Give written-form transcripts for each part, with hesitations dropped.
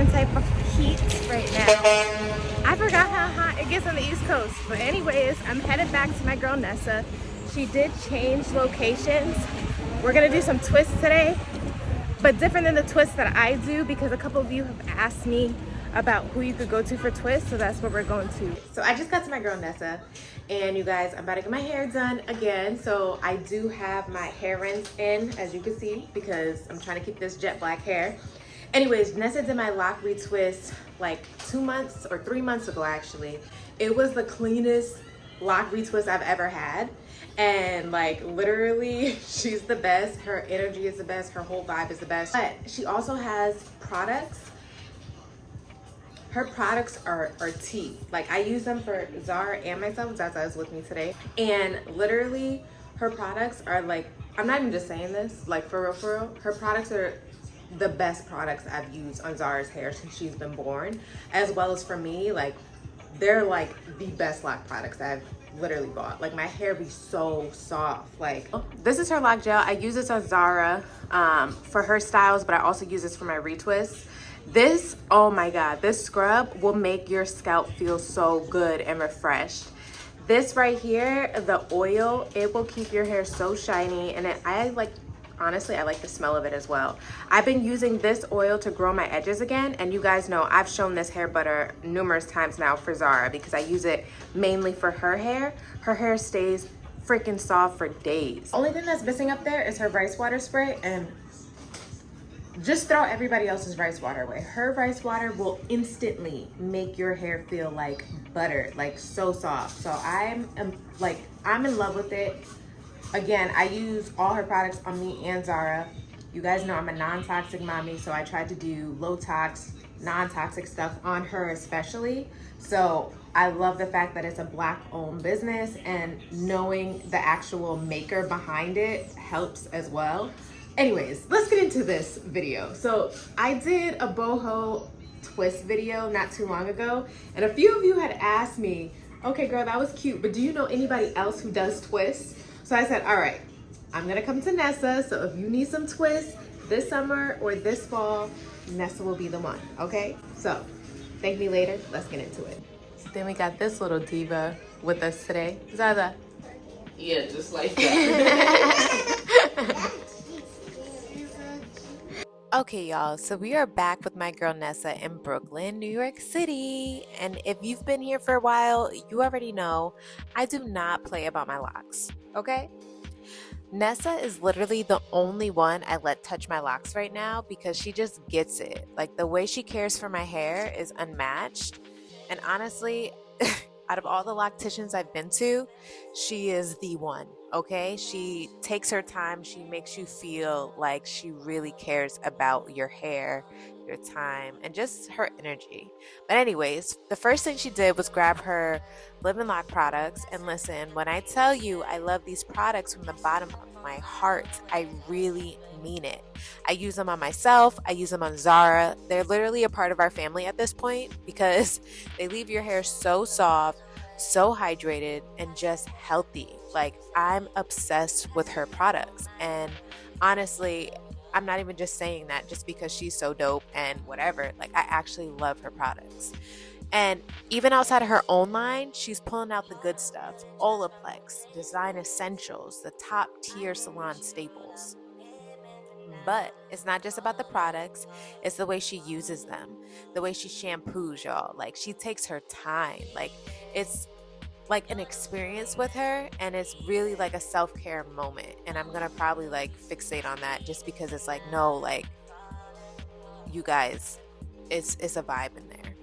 different type of heat right now. I forgot how hot it gets on the East Coast. But anyways, I'm headed back to my girl Nessa. She did change locations. We're gonna do some twists today, but different than the twists that I do, because a couple of you have asked me about who you could go to for twists, so that's what we're going to. So I just got to my girl Nessa, and you guys, I'm about to get my hair done again. So I do have my hair rinse in, as you can see, because I'm trying to keep this jet black hair. Anyways, Nessa did my lock retwist like 2 months or 3 months ago actually. It was the cleanest lock retwist I've ever had. And like literally she's the best. Her energy is the best. Her whole vibe is the best. But she also has products. Her products are tea. Like I use them for Zarah and myself. Zaza is with me today. And literally her products are like, I'm not even just saying this, like for real. Her products are the best products I've used on Zarah's hair since she's been born, as well as for me. Like they're like the best lock products I've literally bought. Like my hair be so soft. Like this is her lock gel. I use this on Zarah for her styles, but I also use this for my retwists. This, oh my god, this scrub will make your scalp feel so good and refreshed. This right here, the oil, it will keep your hair so shiny, and honestly, I like the smell of it as well. I've been using this oil to grow my edges again, and you guys know I've shown this hair butter numerous times now for Zarah because I use it mainly for her hair. Her hair stays freaking soft for days. Only thing that's missing up there is her rice water spray, and just throw everybody else's rice water away. Her rice water will instantly make your hair feel like butter, like so soft. So I'm in love with it. Again, I use all her products on me and Zarah. You guys know I'm a non-toxic mommy, so I tried to do low tox, non-toxic stuff on her especially. So I love the fact that it's a black owned business, and knowing the actual maker behind it helps as well. Anyways, let's get into this video. So I did a boho twist video not too long ago, and a few of you had asked me, okay girl, that was cute, but do you know anybody else who does twists? So I said, all right, I'm gonna come to Nessa, so if you need some twists this summer or this fall, Nessa will be the one, okay? So thank me later, let's get into it. Then we got this little diva with us today. Zaza. Yeah, just like that. Okay, y'all, so we are back with my girl Nessa in Brooklyn, New York City. And if you've been here for a while, you already know I do not play about my locks, okay? Nessa is literally the only one I let touch my locks right now because she just gets it. Like the way she cares for my hair is unmatched. And honestly, out of all the locticians I've been to, she is the one, okay? She takes her time. She makes you feel like she really cares about your hair, your time, and just her energy. But anyways, the first thing she did was grab her Lib Loc products. And listen, when I tell you I love these products from the bottom of my heart, I really mean it. I use them on myself. I use them on Zarah. They're literally a part of our family at this point because they leave your hair so soft, so hydrated, and just healthy. Like I'm obsessed with her products. And honestly, I'm not even just saying that just because she's so dope and whatever. Like I actually love her products. And even outside of her own line, she's pulling out the good stuff. Olaplex, Design Essentials, the top tier salon staples. But it's not just about the products, it's the way she uses them, the way she shampoos, y'all. Like she takes her time. Like it's like an experience with her, and it's really like a self-care moment. And I'm gonna probably like fixate on that just because it's like, no, like you guys, it's a vibe in there.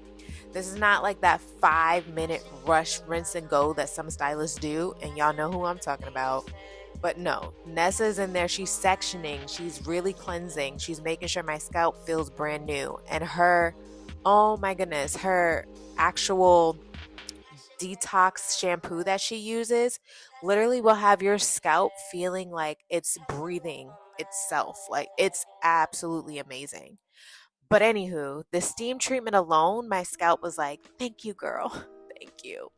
This is not like that 5-minute rush rinse and go that some stylists do, and y'all know who I'm talking about. But no, Nessa's in there. She's sectioning. She's really cleansing. She's making sure my scalp feels brand new. And her, oh my goodness, her actual detox shampoo that she uses literally will have your scalp feeling like it's breathing itself. Like it's absolutely amazing. But anywho, the steam treatment alone, my scalp was like, thank you, girl. Thank you.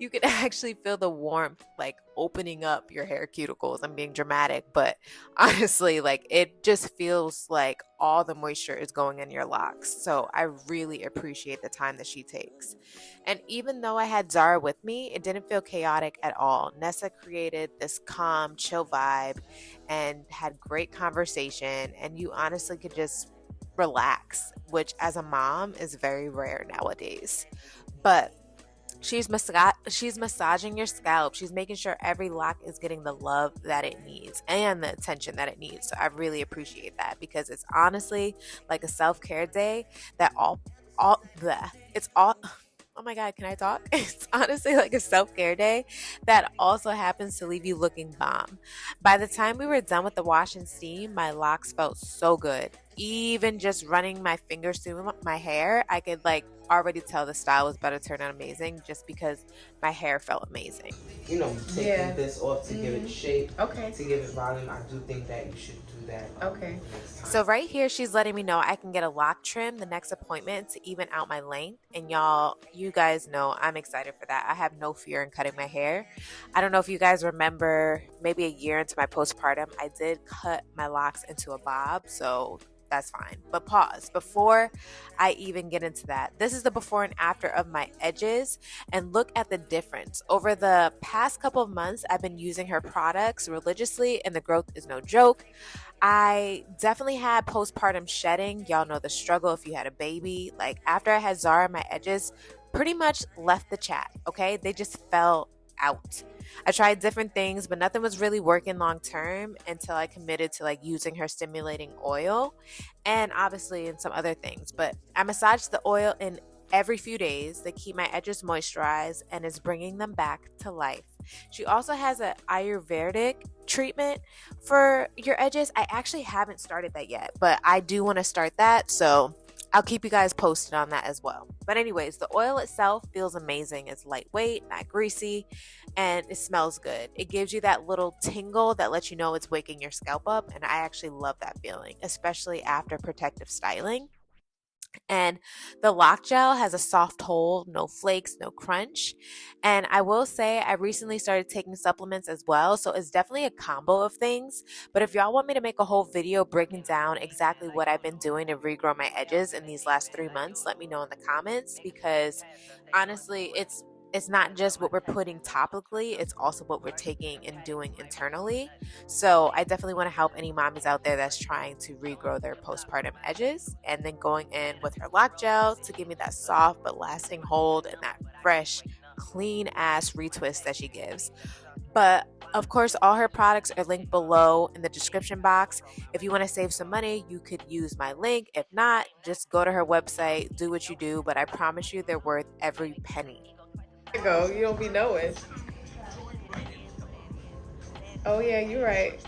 you can actually feel the warmth like opening up your hair cuticles. I'm being dramatic, but honestly, like it just feels like all the moisture is going in your locks. So I really appreciate the time that she takes. And even though I had Zarah with me, it didn't feel chaotic at all. Nessa created this calm, chill vibe and had great conversation, and you honestly could just relax, which as a mom is very rare nowadays. But she's massaging your scalp. She's making sure every lock is getting the love that it needs and the attention that it needs. So I really appreciate that because it's honestly like a self-care day that all the it's all oh my God, can I talk? It's honestly like a self-care day that also happens to leave you looking bomb. By the time we were done with the wash and steam, my locks felt so good. Even just running my fingers through my hair, I could like already tell the style was about to turn out amazing just because my hair felt amazing. Taking this off to give it shape, Okay. to give it volume. I do think that you should do that. Okay. Next time. So right here, she's letting me know I can get a lock trim the next appointment to even out my length. And you guys know I'm excited for that. I have no fear in cutting my hair. I don't know if you guys remember, maybe a year into my postpartum, I did cut my locks into a bob. So that's fine. But pause. Before I even get into that, this is the before and after of my edges. And look at the difference. Over the past couple of months, I've been using her products religiously, and the growth is no joke. I definitely had postpartum shedding. Y'all know the struggle if you had a baby. Like after I had Zarah, my edges pretty much left the chat, okay? They just fell out. I tried different things, but nothing was really working long term until I committed to like using her stimulating oil and obviously in some other things. But I massaged the oil in every few days to keep my edges moisturized and is bringing them back to life. She also has an Ayurvedic treatment for your edges. I actually haven't started that yet, but I do want to start that. So I'll keep you guys posted on that as well. But anyways, the oil itself feels amazing. It's lightweight, not greasy, and it smells good. It gives you that little tingle that lets you know it's waking your scalp up, and I actually love that feeling, especially after protective styling. And the lock gel has a soft hold, no flakes, no crunch. And I will say I recently started taking supplements as well, so it's definitely a combo of things. But if y'all want me to make a whole video breaking down exactly what I've been doing to regrow my edges in these last 3 months, let me know in the comments because honestly, it's not just what we're putting topically, it's also what we're taking and doing internally. So I definitely want to help any mommies out there that's trying to regrow their postpartum edges, and then going in with her lock gel to give me that soft but lasting hold and that fresh, clean ass retwist that she gives. But of course, all her products are linked below in the description box. If you want to save some money, you could use my link. If not, just go to her website, do what you do, but I promise you they're worth every penny. Go, you don't be knowing. Oh yeah, you're right.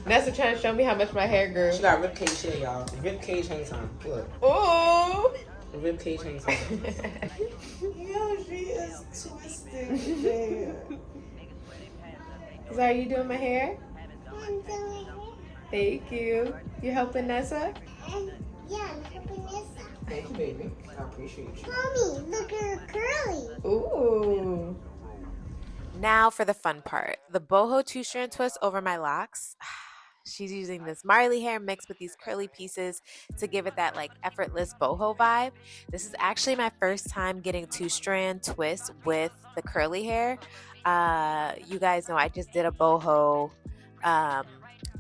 Nessa trying to show me how much my hair grew. She got ribcage hair, y'all. Ribcage hang time. Look. Ooh. Ribcage hang time. Yo, she is twisting today. Are you doing my hair? I'm doing Thank you. You helping Nessa? it. Yeah, I'm helping Nessa. Thank you, baby. I appreciate you. Mommy, look at her curly. Ooh. Now for the fun part. The Boho Two-Strand twist over my locks. She's using this Marley hair mixed with these curly pieces to give it that like effortless boho vibe. This is actually my first time getting two-strand twist with the curly hair. You guys know I just did a boho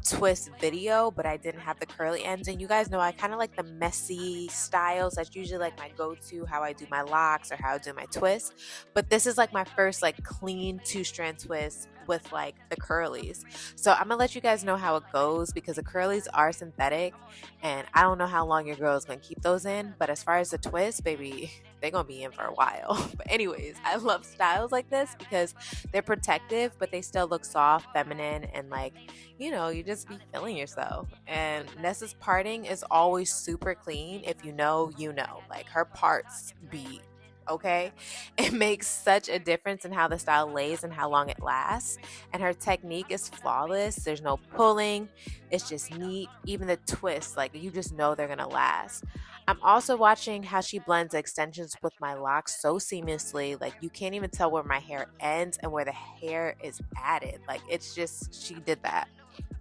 twist video, but I didn't have the curly ends, and you guys know I kind of like the messy styles. That's usually like my go-to, how I do my locks or how I do my twists, but this is like my first like clean two-strand twist with like the curlies. So I'm gonna let you guys know how it goes because the curlies are synthetic and I don't know how long your girl is gonna keep those in, but as far as the twist, baby, they're gonna be in for a while. But anyways, I love styles like this because they're protective but they still look soft, feminine, and like, you know, you just be feeling yourself. And Nessa's parting is always super clean. If you know, you know, like her parts be okay. It makes such a difference in how the style lays and how long it lasts. And her technique is flawless. There's no pulling. It's just neat. Even the twists, like you just know they're gonna last. I'm also watching how she blends extensions with my locks so seamlessly. Like, you can't even tell where my hair ends and where the hair is added. Like, it's just, she did that.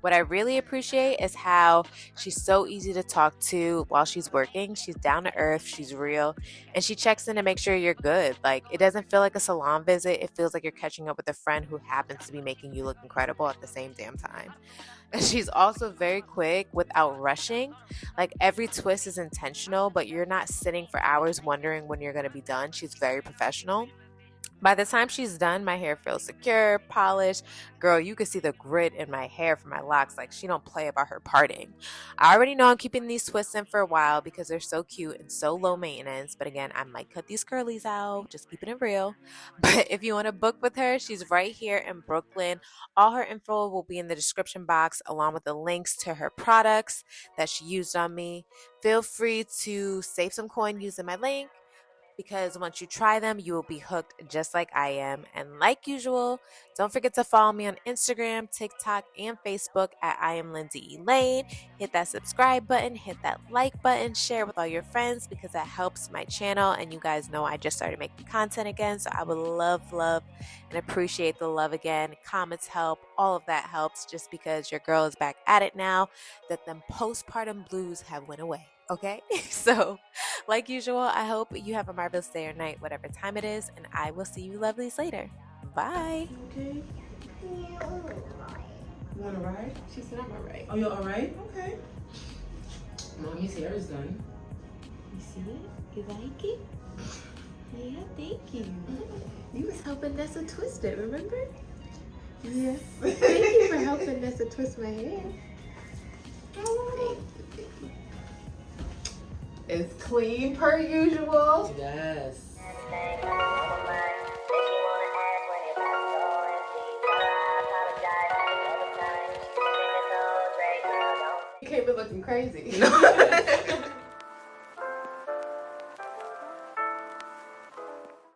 What I really appreciate is how she's so easy to talk to while she's working. She's down to earth, she's real, and she checks in to make sure you're good. Like, it doesn't feel like a salon visit. It feels like you're catching up with a friend who happens to be making you look incredible at the same damn time. And she's also very quick without rushing. Like, every twist is intentional, but you're not sitting for hours wondering when you're going to be done. She's very professional. By the time she's done, my hair feels secure, polished. Girl, you can see the grit in my hair from my locks. Like, she don't play about her parting. I already know I'm keeping these twists in for a while because they're so cute and so low maintenance. But again, I might cut these curlies out, just keeping it real. But if you want to book with her, she's right here in Brooklyn. All her info will be in the description box, along with the links to her products that she used on me. Feel free to save some coin using my link, because once you try them, you will be hooked just like I am. And like usual, don't forget to follow me on Instagram, TikTok, and Facebook at I am Lindsay Elaine. Hit that subscribe button, hit that like button, share with all your friends because that helps my channel. And you guys know I just started making content again, so I would love, and appreciate the love again. Comments help, all of that helps, just because your girl is back at it now that them postpartum blues have went away. Okay, so like usual, I hope you have a marvelous day or night, whatever time it is, and I will see you lovelies later. Bye. Okay. Yeah, alright. You want to ride? She said I'm alright. Oh, you're all right? Okay. Mommy's hair is done. You see it? You like it? Yeah, thank you. You was helping Nessa twist it, remember? Yes. Thank you for helping Nessa twist my hair. It's clean per usual. Yes. You came in looking crazy.